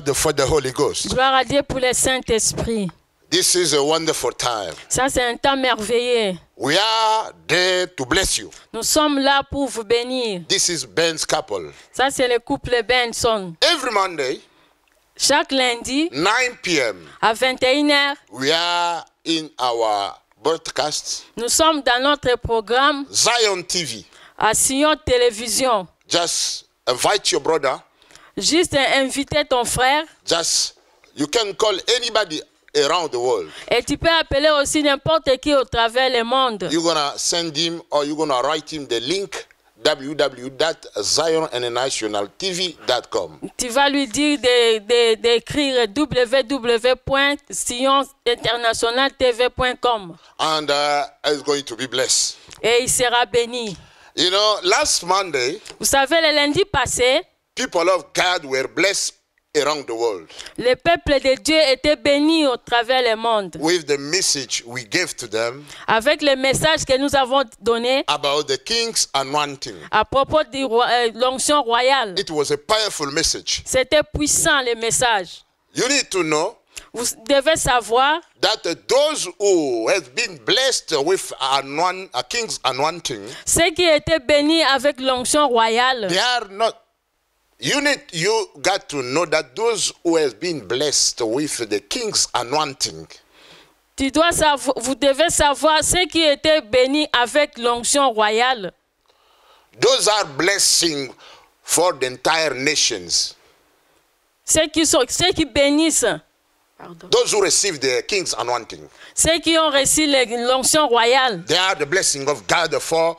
God for the Holy Ghost. Gloire à Dieu pour le Saint-Esprit. This is a wonderful time. Ça, c'est un temps merveilleux. We are there to bless you. Nous sommes là pour vous bénir. This is Ben's couple. Ça, c'est le couple Benson. Every Monday, Chaque lundi, 9 p.m., à 21h, we are in our broadcast, nous sommes dans notre programme Zion TV. à Sion Télévision. Just invite your brother. Juste inviter ton frère You can call anybody around the world. et tu peux appeler aussi n'importe qui au travers le monde. You're going to send him or you're going to write him the link www.zioninternationaltv.com. Tu vas lui dire d'écrire www.sioninternationaltv.com. And he's going to be blessed. Et il sera béni. You know, last Monday, Vous savez, le lundi passé, people of God were blessed around the world le peuple de Dieu était béni au travers le monde with the message we gave to them avec le message que nous avons donné about the king's anointing. à propos de l'onction royale. It was a powerful message. C'était puissant le message. You need to know Vous devez savoir that those who have been blessed with a king's anointing, ceux qui étaient bénis avec l'onction royale. they are not. You got to know that those who have been blessed with the king's anointing, Vous devez savoir ceux qui étaient bénis avec l'onction royale. those are blessings for the entire nations. Ceux qui bénissent. Pardon. Those who receive the king's anointing, Ceux qui ont reçu l'onction royale. they are the blessing of God for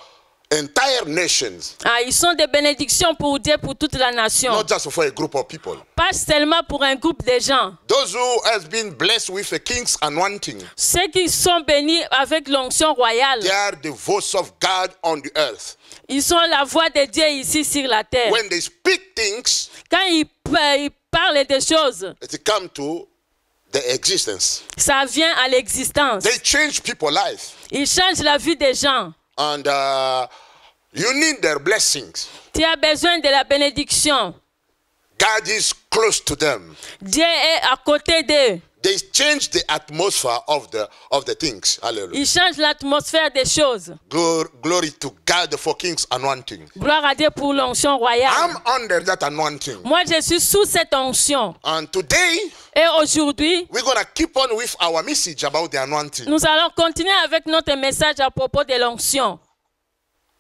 entire nations. Ils sont des bénédictions pour Dieu, pour toute la nation. Not just for a group of people. Pas seulement pour un groupe de gens. Those who have been blessed with a king's anointing, Ceux qui sont bénis avec l'onction royale. they are the voice of God on the earth. Ils sont la voix de Dieu ici sur la terre. When they speak things, Quand ils parlent des choses, it comes to the existence. ça vient à l'existence. They change people's life. Ils changent la vie des gens. And you need their blessings. Tu as besoin de la bénédiction. God is close to them. Dieu est à côté d'eux. They change the atmosphere of the things. Hallelujah. Il change l'atmosphère des choses. Glory to God for king's anointing. Gloire à Dieu pour l'onction royale. I'm under that anointing. Moi, je suis sous cette onction. And today, Et aujourd'hui, we're going to keep on with our message about the anointing. nous allons continuer avec notre message à propos de l'onction.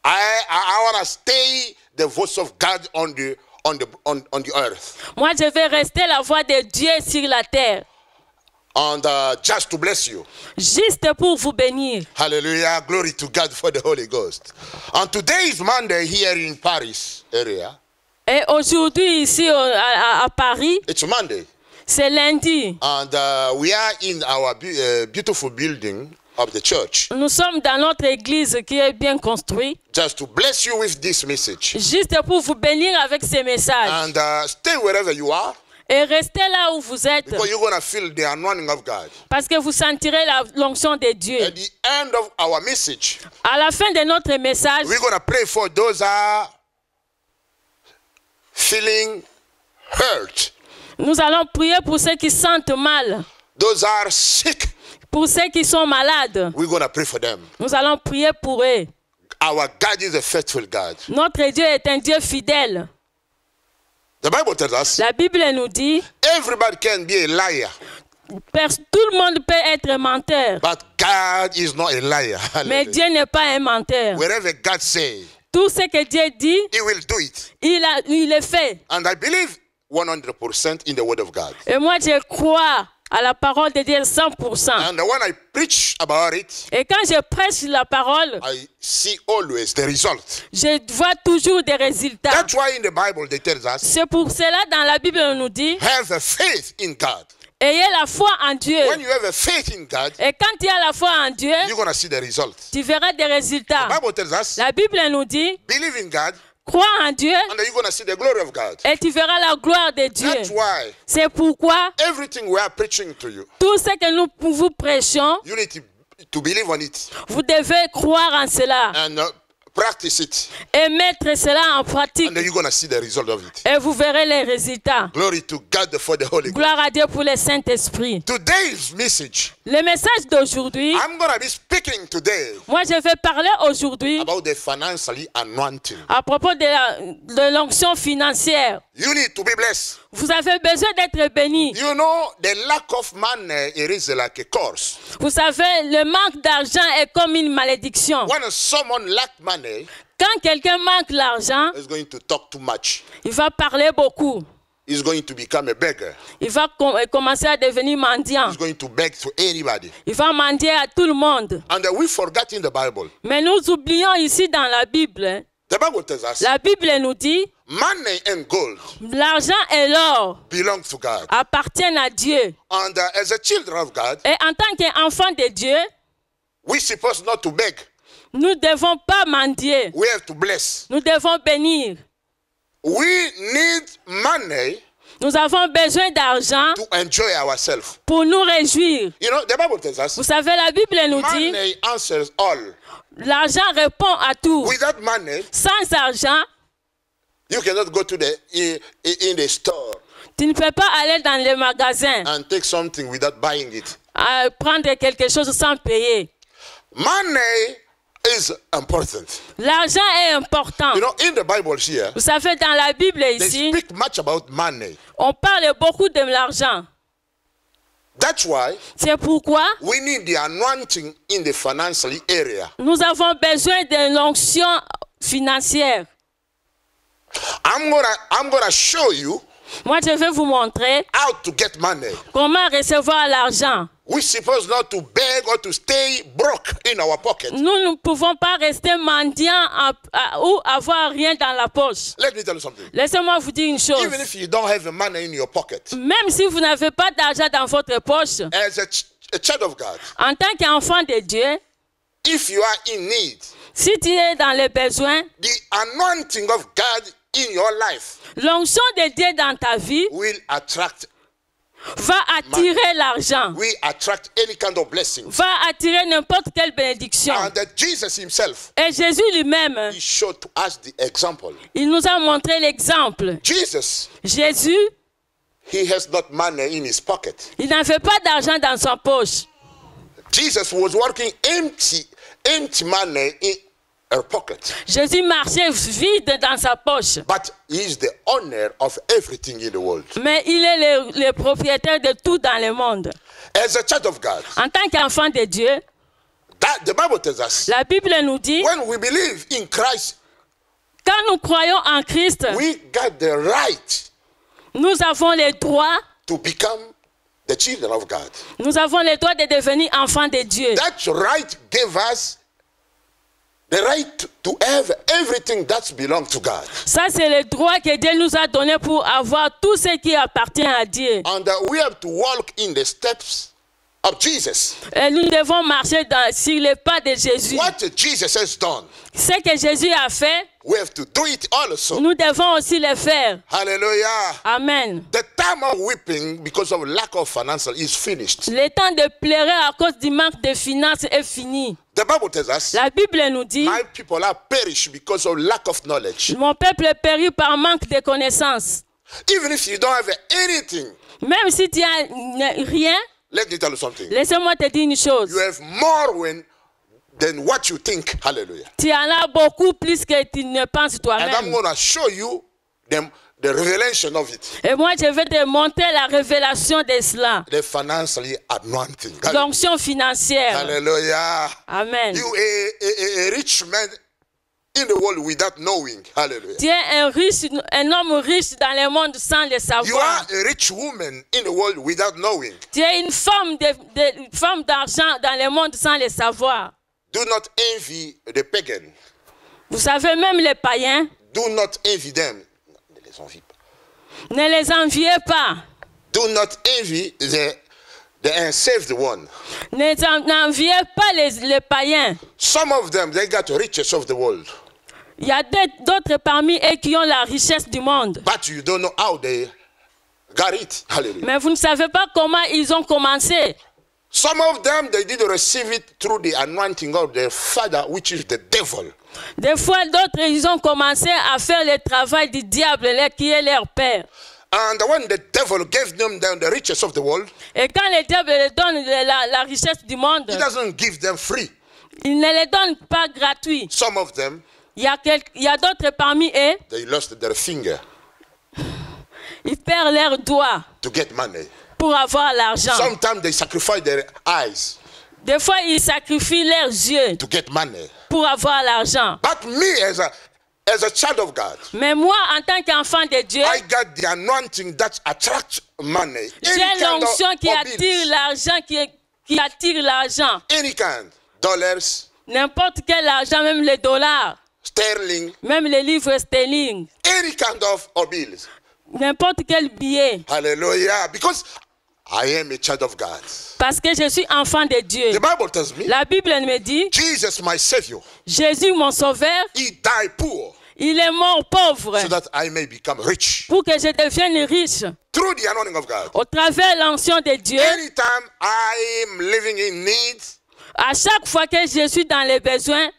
I want to stay the voice of God on the earth. Moi, je vais rester la voix de Dieu sur la terre. And just to bless you. Juste pour vous bénir. Hallelujah. Glory to God for the Holy Ghost. And today is Monday here in Paris area. Et aujourd'hui, ici à Paris, It's Monday. c'est lundi. And we are in our beautiful building of the church. Nous sommes dans notre église qui est bien construite. Just to bless you with this message. Juste pour vous bénir avec ces messages. And stay wherever you are. Et restez là où vous êtes. Because you're going to feel the anointing of God. Parce que vous sentirez l'onction de Dieu. At the end of our message, À la fin de notre message, we're going to pray for those who are feeling hurt. nous allons prier pour ceux qui sentent mal. Those who are sick. Pour ceux qui sont malades, We're going to pray for them. nous allons prier pour eux. Our God is a faithful God. Notre Dieu est un Dieu fidèle. The Bible tells us La Bible nous dit, everybody can be a liar, tout le monde peut être menteur. but God is not a liar. Mais Dieu n'est pas un menteur. Wherever God says, Tout ce que Dieu dit, He will do it. il le fait. And I believe 100% in the Word of God. Et moi, je crois à la parole de Dieu 100%. And when I preach about it, Et quand je prêche la parole, I see always the result. je vois toujours des résultats. That's why in the Bible they tell us, C'est pour cela dans la Bible on nous dit, have a faith in God. ayez la foi en Dieu. When you have a faith in God, Et quand tu as la foi en Dieu, you're going to see the result. tu verras des résultats. The Bible tells us, La Bible nous dit, believe in God, crois en Dieu and then you're going to see the glory of God. et tu verras la gloire de Dieu. That's why C'est pourquoi everything we are preaching to you, tout ce que nous vous prêchons, you need to believe on it vous devez croire en cela. and practice it. et mettre cela en pratique. And then you're going to see the result of it. Et vous verrez les résultats. Glory to God for the Holy Ghost. Gloire à Dieu pour le Saint-Esprit. Today's message, Le message d'aujourd'hui, I'm going to be speaking today moi je vais parler aujourd'hui about the financially anointing. à propos de l'onction financière. You need to be blessed. Vous avez besoin d'être béni. You know, the lack of money, it is like a curse. Vous savez, le manque d'argent est comme une malédiction. When someone lacks money, Quand quelqu'un manque l'argent, he's going to talk too much. il va parler beaucoup. He's going to become a beggar. Il va commencer à devenir mendiant. He's going to beg to anybody. Il va mendier à tout le monde. And we forgot in the Bible. Mais nous oublions ici dans la Bible, The Bible tells us la Bible nous dit, money and gold l'argent et l'or belong to God. appartiennent à Dieu. And as a children of God, Et en tant qu'enfant de Dieu, we're supposed not to beg. nous ne devons pas mendier. We have to bless. Nous devons bénir. We need money Nous avons besoin d'argent to enjoy ourselves. pour nous réjouir. You know, the Bible tells us Vous savez, la Bible nous dit, money answers all. l'argent répond à tout. Without money, Sans argent, you cannot go to in the store tu ne peux pas aller dans les magasins and take something without buying it. prendre quelque chose sans payer. Money is important. L'argent est important. You know, in the Bible here, Vous savez, dans la Bible they ici, speak much about money. on parle beaucoup de l'argent. That's why C'est pourquoi we need the anointing in the financial area. nous avons besoin de l'onction financière. I'm gonna show you Moi, je vais vous montrer how to get money. comment recevoir l'argent. We're supposed not to beg or to stay broke in our pocket. Nous ne pouvons pas rester mendiants ou avoir rien dans la poche. Let me tell you something. Laissez-moi vous dire une chose. Even if you don't have money in your pocket, Même si vous n'avez pas d'argent dans votre poche, as a child of God, en tant qu'enfant de Dieu, if you are in need, si tu es dans les besoins, the anointing of God in your life l'onction de Dieu dans ta vie will attract, va attirer l'argent, will attract any kind of blessing. va attirer n'importe quelle bénédiction. And that Jesus himself, Et Jésus lui-même, he showed to us the example. il nous a montré l'exemple. Jesus, Jésus, he has not money in his pocket. il n'avait pas d'argent dans sa poche. Jesus was working empty money in her pocket. Jésus marchait vide dans sa poche. But he is the owner of everything in the world. Mais il est le propriétaire de tout dans le monde. As a child of God, En tant qu'enfant de Dieu, that the Bible tells us, la Bible nous dit, when we believe in Christ, quand nous croyons en Christ, we got the right nous avons le droit, to become the children of God. nous avons le droit de devenir enfants de Dieu. That right gave us the right to have everything that belongs to God. Ça, c'est le droit que Dieu nous a donné pour avoir tout ce qui appartient à Dieu. And we have to walk in the steps of Jesus. Et nous devons marcher sur les pas de Jésus. What Jesus has done, Ce que Jésus a fait, we have to do it also. nous devons aussi le faire. Hallelujah. Amen. The time of weeping because of lack of financial is finished. Le temps de pleurer à cause du manque de finances est fini. The Bible tells us, La Bible nous dit, my people are perished because of lack of knowledge. mon peuple périt par manque de connaissances. Even if you don't have anything, Même si tu n'as rien, let me tell you something. laissez-moi te dire une chose. You have more than what you think. Hallelujah. Tu en as beaucoup plus que tu ne penses And I'm toi-même. going to show you the revelation of it. Et moi, je vais te montrer la révélation de cela. The financially anointing. L'onction financière. Hallelujah. Amen. You a rich man in the world without knowing. Hallelujah. Tu es un homme riche dans le monde sans le You savoir. are a rich woman in the world without knowing. Tu es une femme d'argent dans le monde sans le savoir. Do not envy the pagan. Vous savez, même les païens, Do not envy them. Ne les envie pas. ne les enviez pas. Do not envy the unsaved one. N'enviez pas les païens. Some of them, they got the riches of the world. Il y a d'autres parmi eux qui ont la richesse du monde. But you don't know how they got it. Hallelujah. Mais vous ne savez pas comment ils ont commencé. Some of them, they did receive it through the anointing of their father, which is the devil. Des fois, d'autres, ils ont commencé à faire le travail du diable, qui est leur père. And when the devil gave them the riches of the world, Et quand le diable leur donne la richesse du monde, he doesn't give them free. il ne les donne pas gratuit. Some of them, Il y a d'autres parmi eux, they lost their finger ils perdent leurs doigts to get money. pour avoir l'argent. Sometimes they sacrifice their eyes Des fois, ils sacrifient leurs yeux to get money. pour avoir l'argent. But me, as a child of God, Mais moi, en tant qu'enfant de Dieu, I got the anointing that attracts money. j'ai l'onction qui attire bills, l'argent, qui attire l'argent. any kind, dollars, N'importe quel argent, même les dollars, sterling, même les livres sterling, any kind of bills. n'importe quel billet. Hallelujah. Because I am a child of God. Parce que je suis enfant de Dieu. The Bible tells me, La Bible me dit, Jesus, my Savior, Jésus, mon sauveur, he died poor il est mort pauvre so that I may become rich. pour que je devienne riche. Through the anointing of God. Au travers de l'onction de Dieu, Anytime I am living in need, à chaque fois que je suis dans les besoins,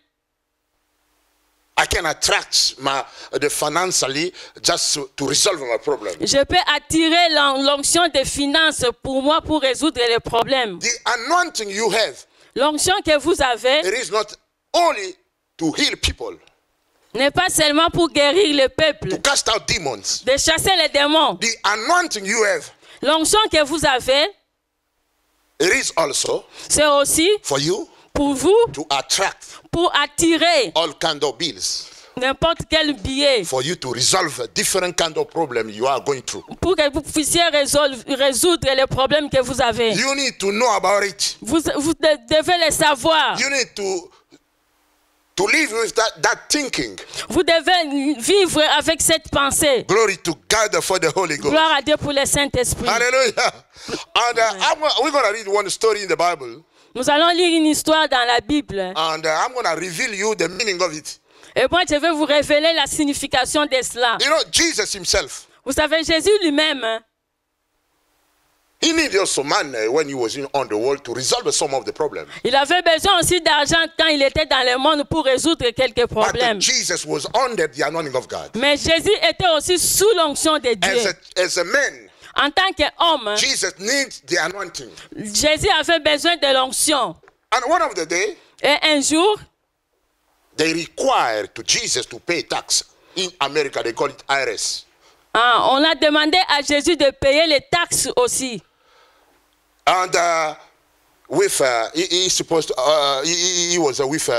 I can attract the financially just to resolve my problem. je peux attirer l'onction des finances pour moi pour résoudre les problèmes. The anointing you have, L'onction que vous avez it is not only to heal people, n'est pas seulement pour guérir le peuple, to cast out demons. de chasser les démons. The anointing you have, L'onction que vous avez, it is also c'est aussi for you pour vous, to attract pour attirer all kind of bills, n'importe quel billet, for you to resolve different kind of problem you are going through. pour que vous puissiez résoudre les problèmes que vous avez. You need to know about it. Vous devez le savoir. You need to live with that thinking. Vous devez vivre avec cette pensée. Glory to God for the Holy Ghost. Gloire à Dieu pour le Saint-Esprit. Hallelujah. And we're going to read one story in the Bible. Nous allons lire une histoire dans la Bible. And I'm going to reveal you the meaning of it. Et moi, je vais vous révéler la signification de cela. You know, Jesus himself, Vous savez, Jésus lui-même, he needed also money when he was on the world to resolve some of the problems. il avait besoin aussi d'argent quand il était dans le monde pour résoudre quelques problèmes. But Jesus was under the anointing of God. Mais Jésus était aussi sous l'onction de Dieu. As a man, En tant qu'homme, Jesus needs the anointing. Jésus avait besoin de l'onction. And one of the day, Et un jour, they required to Jesus to pay tax. In America, they call it IRS. on a demandé à Jésus de payer les taxes aussi. And with he supposed to, he was with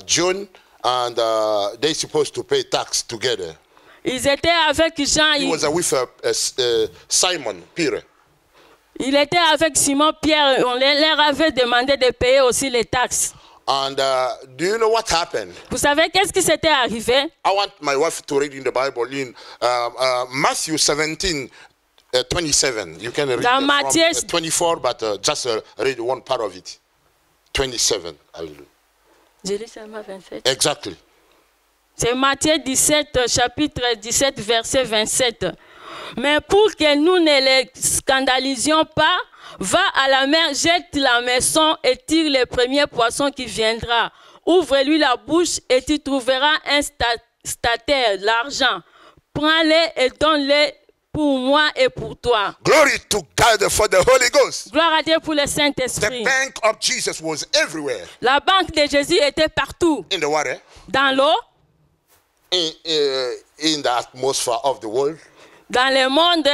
John, and they supposed to pay tax together. Ils étaient avec Jean. He was with Simon Peter. Il était avec Simon Pierre. On leur avait demandé de payer aussi les taxes. And do you know what happened? Vous savez qu'est-ce qui s'était arrivé? I want my wife to read in the Bible in Matthew 17. 27. You can read Dans from, Matthieu 24, but just read one part of it. 27. Hallelujah. Je lis seulement 27. Exactly. C'est Matthieu 17, chapitre 17, verset 27. Mais pour que nous ne les scandalisions pas, va à la mer, jette la maison et tire le premier poisson qui viendra. Ouvre-lui la bouche et tu trouveras un statère, l'argent. Prends-le et donne-le pour moi et pour toi. Glory to God for the Holy Ghost. Gloire à Dieu pour le The Saint-Esprit. bank of Jesus was everywhere. La banque de Jésus était partout. In the water, Dans l'eau, in the atmosphere of the world, dans le monde,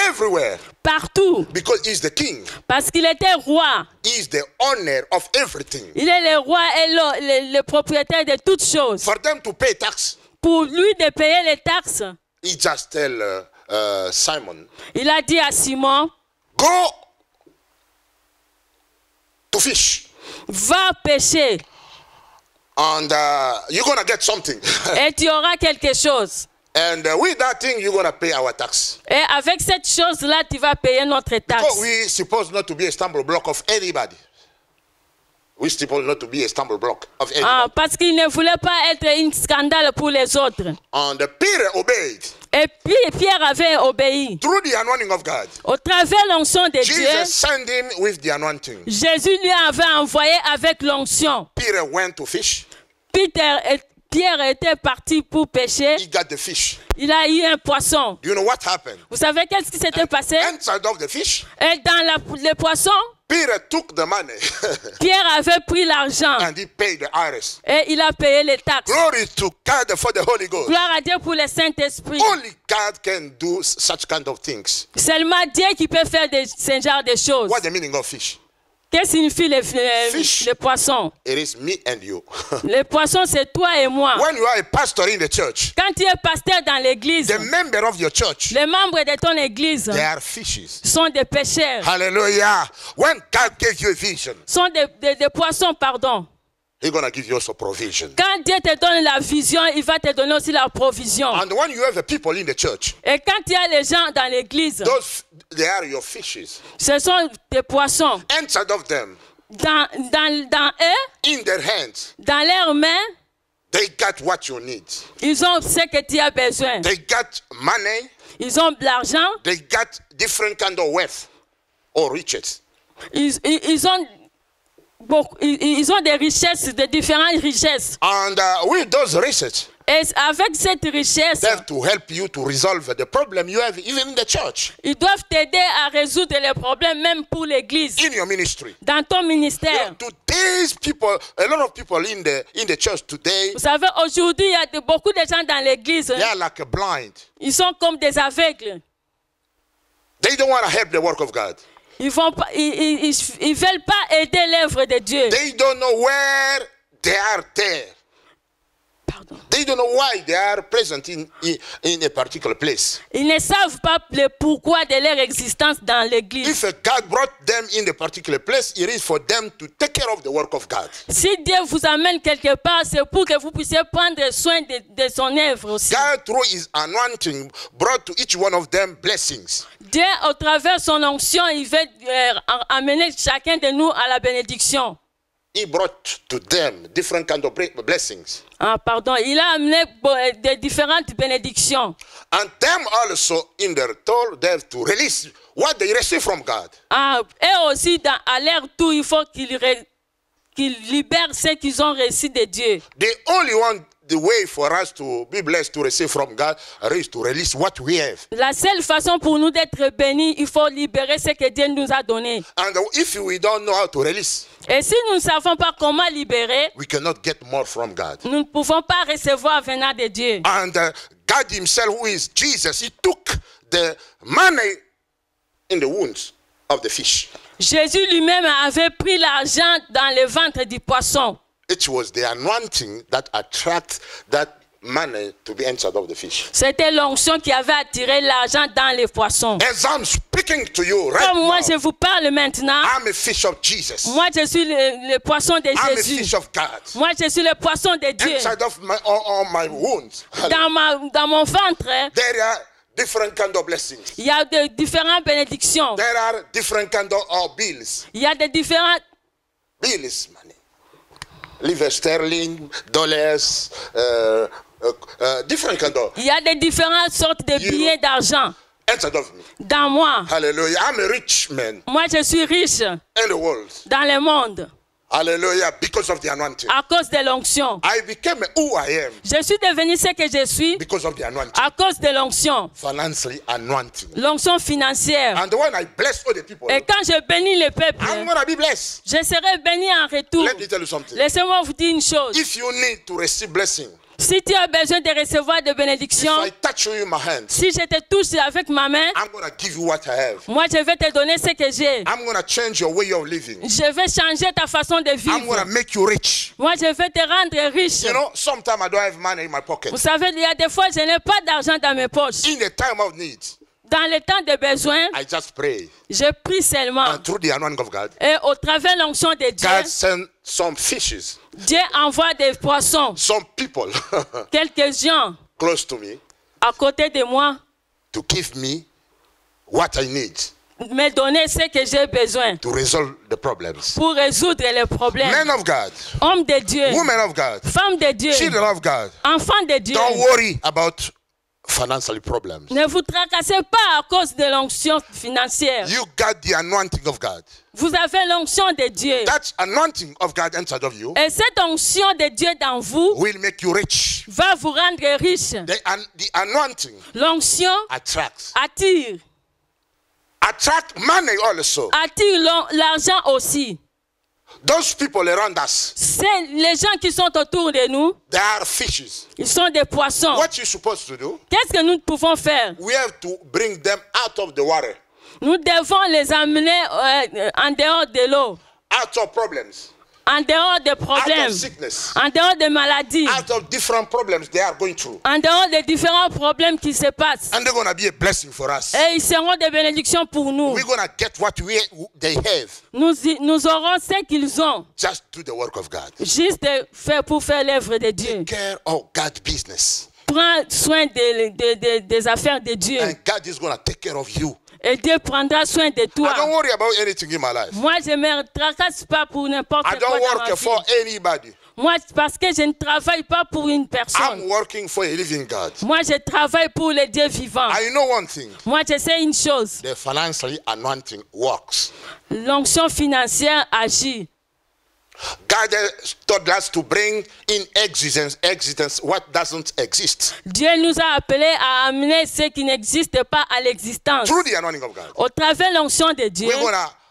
everywhere. partout. Because he's the king. Parce qu'il était roi. He's the owner of everything. Il est le roi et le propriétaire de toutes choses. For them to pay tax, Pour lui de payer les taxes, he just tell Simon, il a dit à Simon, go to fish. va pêcher And you're going to get something. et tu auras quelque chose. And with that thing, you're going to pay our tax. Et avec cette chose-là, tu vas payer notre taxe. Because we're supposed not to be a stumbling block of anybody. We're supposed not to be a stumbling block of anybody. Parce qu'il ne voulait pas être un scandale pour les autres. And Peter obeyed. Et puis Pierre avait obéi. Through the anointing of God, Au travers l'onction de Dieu, Jesus sent him with the anointing. Jésus lui avait envoyé avec l'onction. Peter went to fish. Pierre était parti pour pêcher. He got the fish. Il a eu un poisson. Do you know what happened? Vous savez qu'est-ce qui s'était passé? Inside of the fish, Et dans le poisson, Peter took the money Pierre avait pris l'argent and he paid the iris. et il a payé les taxes. Glory to God for the Holy Ghost. Gloire à Dieu pour le Saint-Esprit. Only God can do such kind of things. Seulement Dieu qui peut faire ce genre de choses. What's the meaning of fish? Qu'est-ce que signifie Fish. les poissons? It is me and you. Les poissons, c'est toi et moi. When you are a pastor in the church, Quand tu es pasteur dans l'église, the member of your church, les membres de ton église they are fishes. sont des pêcheurs. Hallelujah. When God gave you a vision, Sont des poissons, pardon. He's going to give you also provision. Quand Dieu te donne la vision, il va te donner aussi la provision. And when you have the people in the church, Et quand il y a les gens dans l'église, they are your fishes. ce sont des poissons. Inside of them, Dans eux, in their hands, dans leurs mains, they got what you need. ils ont ce que tu as besoin. They got money. Ils ont de l'argent. They got different kind of wealth or riches. Ils ont des richesses, de différentes richesses. And with those riches, Et avec cette richesse, they have to help you to resolve the problem you have even in the church, ils doivent t'aider à résoudre les problèmes même pour l'église, in your ministry. dans ton ministère. Today's people, a lot of people in the church today, Vous savez, aujourd'hui, il y a beaucoup de gens dans l'église. they are like blind. Ils sont comme des aveugles. They don't want to help the work of God. Ils veulent pas aider l'œuvre de Dieu. They don't know where they are there. Pardon. They don't know why they are present in a particular place. Ils ne savent pas le pourquoi de leur existence dans l'église. If God brought them in a particular place, it is for them to take care of the work of God. Si Dieu vous amène quelque part, c'est pour que vous puissiez prendre soin de son œuvre aussi. God, through His anointing, brought to each one of them blessings. Dieu, au travers de son onction, il veut amener chacun de nous à la bénédiction. He brought to them different kind of blessings. Ah, pardon. Il a amené des différentes bénédictions. And them also in their toll, they have to release what they receive from God. Ah, et aussi, à leur tour, il faut qu'ils libèrent ce qu'ils ont reçu de Dieu. The way for us to be blessed to receive from God is to release what we have. La seule façon pour nous d'être bénis, il faut libérer ce que Dieu nous a donné. And if we don't know how to release, et si nous ne savons pas comment libérer, we cannot get more from God. Nous ne pouvons pas recevoir venant de Dieu. And God Himself, who is Jesus, He took the money in the wounds of the fish. Jésus lui-même avait pris l'argent dans le ventre du poisson. It was the anointing that attracted that money to be inside of the fish. C'était l'onction qui avait attiré l'argent dans les poissons. As I'm speaking to you right Comme moi now, je vous parle maintenant, I'm a fish of Jesus. moi je suis le poisson de I'm a Jésus. fish of God. Moi je suis le poisson de Dieu. Inside of all my wounds, Dans mon ventre, there are different kind of blessings. il y a de différentes bénédictions. There are different kind of bills. Il y a de différentes bills, money. Livres sterling, dollars, different kind of. Il y a de différentes sortes de billets d'argent. Inside of me. Dans moi. Hallelujah. I'm a rich man. Moi, je suis riche. In the world. Dans le monde. Hallelujah. Because of the anointing. À cause de l'onction. I became who I am. Je suis devenu ce que je suis. Because of the anointing. À cause de l'onction. Financially anointing. L'onction financière. And when I bless all the people. Et quand je bénis le peuple, I'm gonna be blessed. Je serai béni en retour. Let me tell you something. Laissez-moi vous dire une chose. If you need to receive blessing. Si tu as besoin de recevoir des bénédictions, si je te touche avec ma main, moi je vais te donner ce que j'ai. Je vais changer ta façon de vivre. Moi je vais te rendre riche. You know, sometimes I don't have money in my pocket. Vous savez, il y a des fois je n'ai pas d'argent dans mes poches. In the time of need. Dans le temps de besoin, I just pray. Je prie seulement. And through the anointing of God, et au travers de l'onction de Dieu, God sent some fishes. Dieu envoie des poissons. Some people quelques gens close to me, à côté de moi, to give me what I need. Me donner ce que j'ai besoin. To resolve the problems. Pour résoudre les problèmes. Men of God. Hommes de Dieu. Women of God. Femmes de Dieu. Children of God. Enfants de Dieu. Don't worry about financial problems. Ne vous tracassez pas à cause de l'onction financière. You got the anointing of God. Vous avez l'onction de Dieu. That anointing of God inside of you Et cette onction de Dieu dans vous will make you rich. va vous rendre riche. The anointing L'onction attracts. attire. Attract money also. Attire l'argent aussi. Those people around us, C'est les gens qui sont autour de nous. they are fishes. Ils sont des poissons. What you're supposed to do, Qu'est-ce que nous pouvons faire? we have to bring them out of the water, Nous devons les amener en dehors de l'eau, out of problems, en dehors des out problèmes, of sickness, en dehors des maladies, out of different problems they are going through. en dehors des différents problèmes qui se passent. And they're going to be a blessing for us. Et ils seront des bénédictions pour nous. We're going to get what they have. Nous aurons ce qu'ils ont, Just do the work of God. juste pour faire l'œuvre de Dieu. Care of God's business. Prends soin des affaires de Dieu. And God is going to take care of you. Et Dieu prendra soin de I don't toi. worry about anything in my life. Moi, je ne me tracasse pas pour n'importe I quoi don't dans ma work for vie. anybody. Moi, parce que je ne travaille pas pour une personne. I'm working for a living God. Moi, je travaille pour le Dieu vivant. I know one thing. Moi, je sais une chose. The financial anointing works. L'onction financière agit. God told us to bring in existence what doesn't exist. Dieu nous a appelés à amener ce qui n'existe pas à l'existence. Through the anointing of God. Au travers de l'onction de Dieu,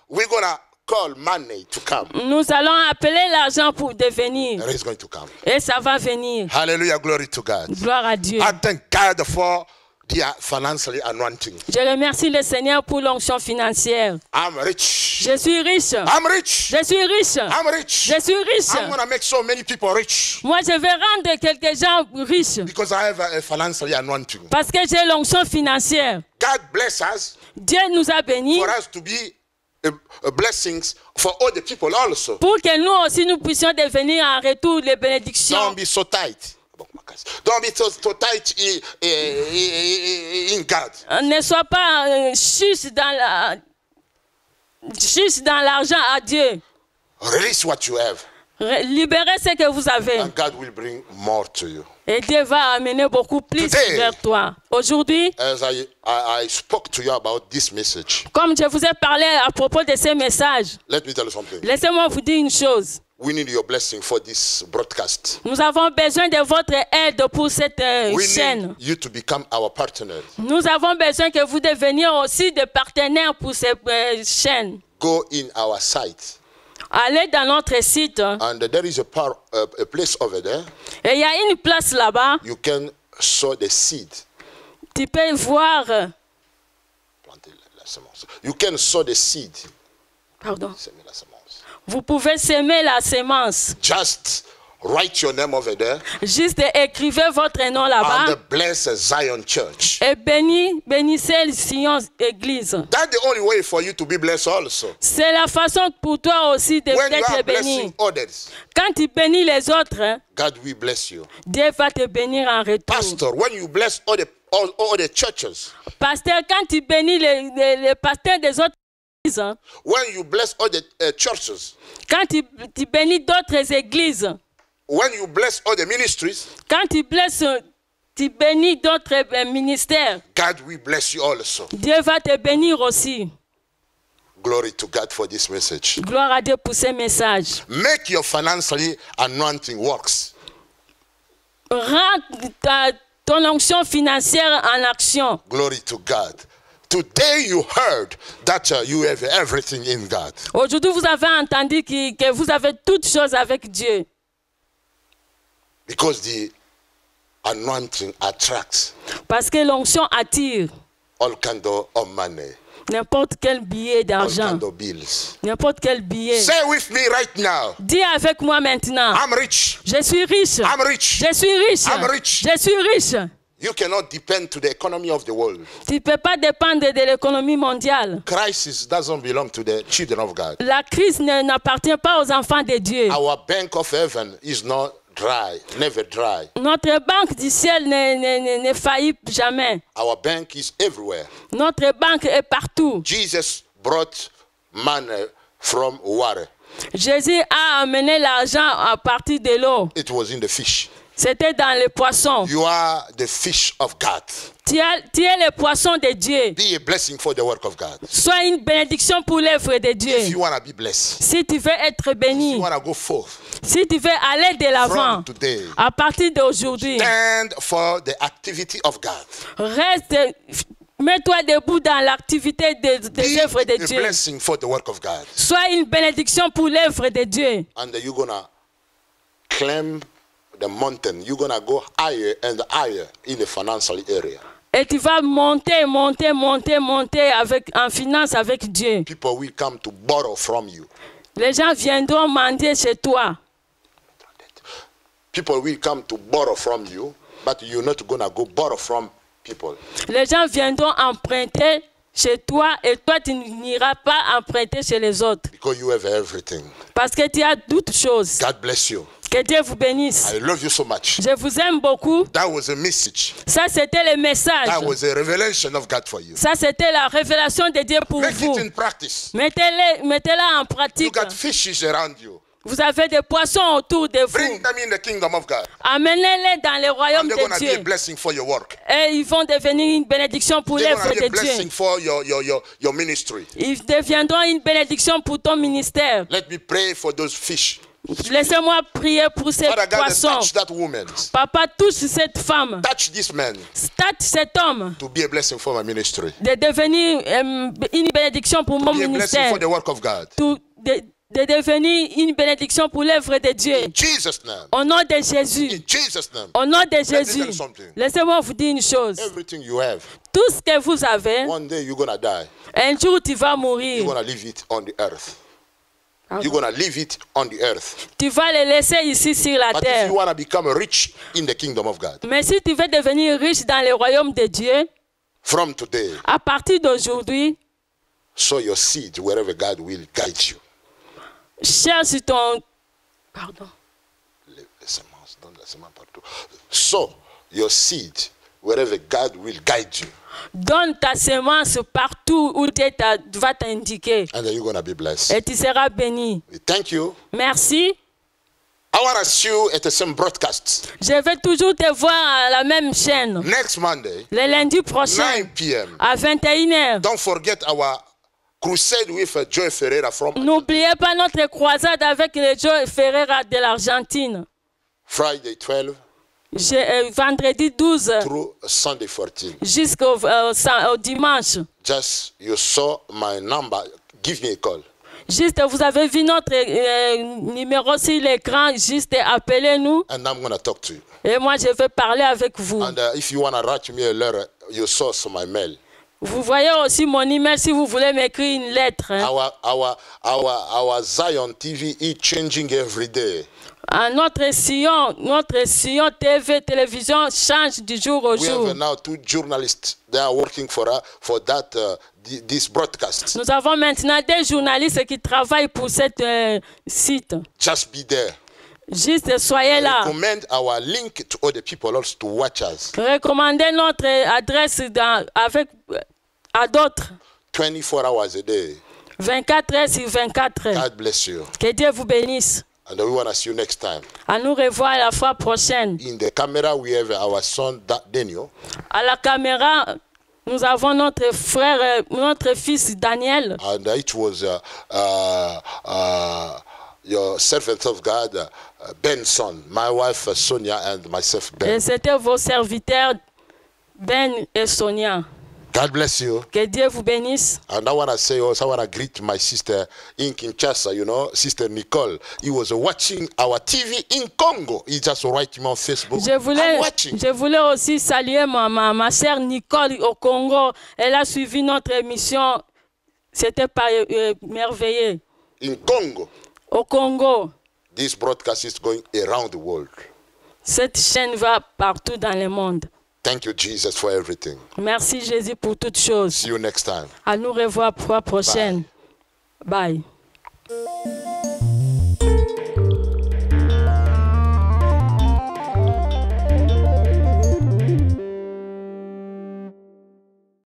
We're gonna call money to come. nous allons appeler l'argent pour devenir. And it's going to come. Et ça va venir. Hallelujah, glory to God. Gloire à Dieu. I thank God for the financial anointing. Je remercie le Seigneur pour l'onction financière. I'm rich. Je suis riche. I'm rich. Je suis riche. I'm rich. Je suis riche. I'm gonna make so many people rich Moi, je vais rendre quelques gens riches because I have a financial anointing. parce que j'ai l'onction financière. God bless us Dieu nous a bénis for us to be blessings for all the people also. pour que nous aussi nous puissions devenir en retour les bénédictions. Don't be so tight. Don't be so tight in God. Ne sois pas chiche dans l'argent à Dieu. Release what you have, Libérez ce que vous avez. and God will bring more to you. Et Dieu va amener beaucoup plus Today, vers toi. Aujourd'hui, As I spoke to you about this message, comme je vous ai parlé à propos de ces messages, let me tell you something. laissez-moi vous dire une chose. We need your blessing for this broadcast. Nous avons besoin de votre aide pour cette We chaîne. need you to become our partner. Nous avons besoin que vous deveniez aussi des partenaires pour cette chaîne. Go in our site, Allez dans notre site and there is a place over there. et il y a une place là-bas. You can sow the seed. Tu peux voir. Planter la semence. You can sow the seed. Pardon. Semer la semence. Vous pouvez semer la semence. Just write your name over there Juste écrivez votre nom là-bas and bless Zion Church. et bénissez le Sion Église. That's the only way for you to be blessed also. C'est la façon pour toi aussi When you d'être are béni. blessing others, Quand tu bénis les autres, God will bless you. Dieu va te bénir en retour. Pastor, when you bless all the churches, Pasteur, quand tu bénis les pasteurs des autres églises, when you bless all the churches, quand tu bénis d'autres églises, when you bless all the ministries, quand tu bénis d'autres ministères, God will bless you also. Dieu va te bénir aussi. Glory to God for this message. Gloire à Dieu pour ces messages. Make your financially anointing works. Rends ton onction financière en action. Glory to God. Today you heard that you have everything in God. Aujourd'hui, vous avez entendu que vous avez toutes choses avec Dieu. Because the anointing attracts Parce que l'onction attire all kind of money, n'importe quel billet all d'argent, kind of bills. n'importe quel billet. Say with me right now. Dis avec moi maintenant. I'm rich. Je suis riche. I'm rich. Je suis riche. I'm rich. Je suis riche. You cannot depend to the economy of the world. Tu ne peux pas dépendre de l'économie mondiale. Crisis doesn't belong to the children of God. La crise n'appartient pas aux enfants de Dieu. Our bank of heaven is not dry, never dry. Notre banque du ciel ne faillit jamais. Our bank is everywhere. Notre banque est partout. Jesus brought money from water. Jésus a amené l'argent à partir de l'eau. It was in the fish. C'était dans les poissons. You are the fish of God. Tu es le poisson de Dieu. Be a blessing for the work of God. Sois une bénédiction pour l'œuvre de If Dieu. you want to be blessed, Si tu veux être if béni, you want to go forth, si tu veux aller de l'avant, from today, à partir d'aujourd'hui, stand for the activity of God. reste, mets-toi debout dans l'activité des Be œuvres de a Dieu. blessing for the work of God. Sois une bénédiction pour l'œuvre de Dieu. And you're going to climb the mountain. You're going to go higher and higher in the financial area. Et tu vas monter, monter, monter, monter en finance avec Dieu. People will come to borrow from you. Les gens viendront mendier chez toi. People will come to borrow from you, but you're not going to go borrow from people. Les gens viendront emprunter chez toi et toi tu n'iras pas emprunter chez les autres. Because you have everything. Parce que tu as toutes choses. God bless you. Que Dieu vous bénisse. I love you so much. Je vous aime beaucoup. That was a message. Ça, c'était le message. That was a revelation of God for you. Ça, c'était la révélation de Dieu pour Make vous. it in practice. Mettez-la en You pratique. got fishes around you. Vous avez des poissons autour de vous. Bring them in the kingdom of God. Amenez-les dans le royaume And they're going de to be a Dieu. blessing for your work. Et ils vont devenir une bénédiction pour They're l'œuvre going to be a de Dieu. blessing for your ministry. Ils deviendront une bénédiction pour ton ministère. Let me pray for those fish. Laissez-moi prier pour ces Father God, poissons. touch that woman. Papa, touche cette femme. Touch this man Touche cet homme. to be a blessing for my ministry. De devenir une bénédiction pour mon Be a blessing ministère. for the work of God. De devenir une bénédiction pour l'œuvre de Dieu. In Jesus' name. Au nom de Jésus. In Jesus' name. Au nom de me tell Jésus. you something. Laissez-moi vous dire une chose. Everything you have, Tout ce que vous avez, one day you're going to die. un jour tu vas You're mourir. going to leave it on the earth. You're going to leave it on the earth. Tu vas le laisser ici sur la But if terre. you want to become rich in the kingdom of God, Mais si tu veux devenir riche dans le royaume de Dieu, from today, à partir d'aujourd'hui, sow your seed wherever God will guide you. cherche ton... Pardon. Les semences, donne la semence partout. Sow your seed wherever God will guide you. Donne ta semence partout où Dieu va t'indiquer. And then you're going to be blessed. Et tu seras béni. Thank you. Merci. I want to see you at the same broadcast. Je vais toujours te voir à la même chaîne. Next Monday, Le lundi prochain, 9 p.m. à 21h. Don't forget our crusade with Joy Ferreira from N'oubliez pas notre croisade avec le Joe Ferreira de l'Argentine. Friday 12 Vendredi 12 through Sunday 14. jusqu'au au dimanche. Just you saw my number. Give me a call. Juste, vous avez vu notre numéro sur l'écran. Juste appelez-nous. And I'm going to talk to you. Et moi, je vais parler avec vous. And if you want to write me a letter, you saw my mail. Vous voyez aussi mon email si vous voulez m'écrire une lettre. Hein. Our Zion TV is changing every day. Notre Sion TV, télévision change du jour au We jour. have now 2 journalists. They are working for that this broadcast. Nous avons maintenant des journalistes qui travaillent pour cet site. Just be there. Juste soyez là. Recommend our link to other people also to watch us. Recommandez notre adresse à d'autres. 24 hours a day. 24 heures sur 24 heures. God bless you. Que Dieu vous bénisse. And we want to see you next time. À nous revoir la fois prochaine. In the camera, we have our son Daniel. À la caméra, nous avons notre frère, notre fils Daniel. And it was your servant of God, Benson, my wife Sonia, and myself, Ben. Et c'était vos serviteurs, Ben et Sonia. God bless you. Que Dieu vous bénisse. And I want to say also, I want to greet my sister in Kinshasa, Sister Nicole. He was watching our TV in Congo. He just wrote me on Facebook. Je voulais aussi saluer ma sœur Nicole au Congo. Elle a suivi notre émission. C'était merveilleux. In Congo. Au Congo. This broadcast is going around the world. Cette chaîne va partout dans le monde. Thank you, Jesus, for everything. Merci, Jésus, pour toutes choses. See you next time. À nous revoir pour la prochaine. Bye.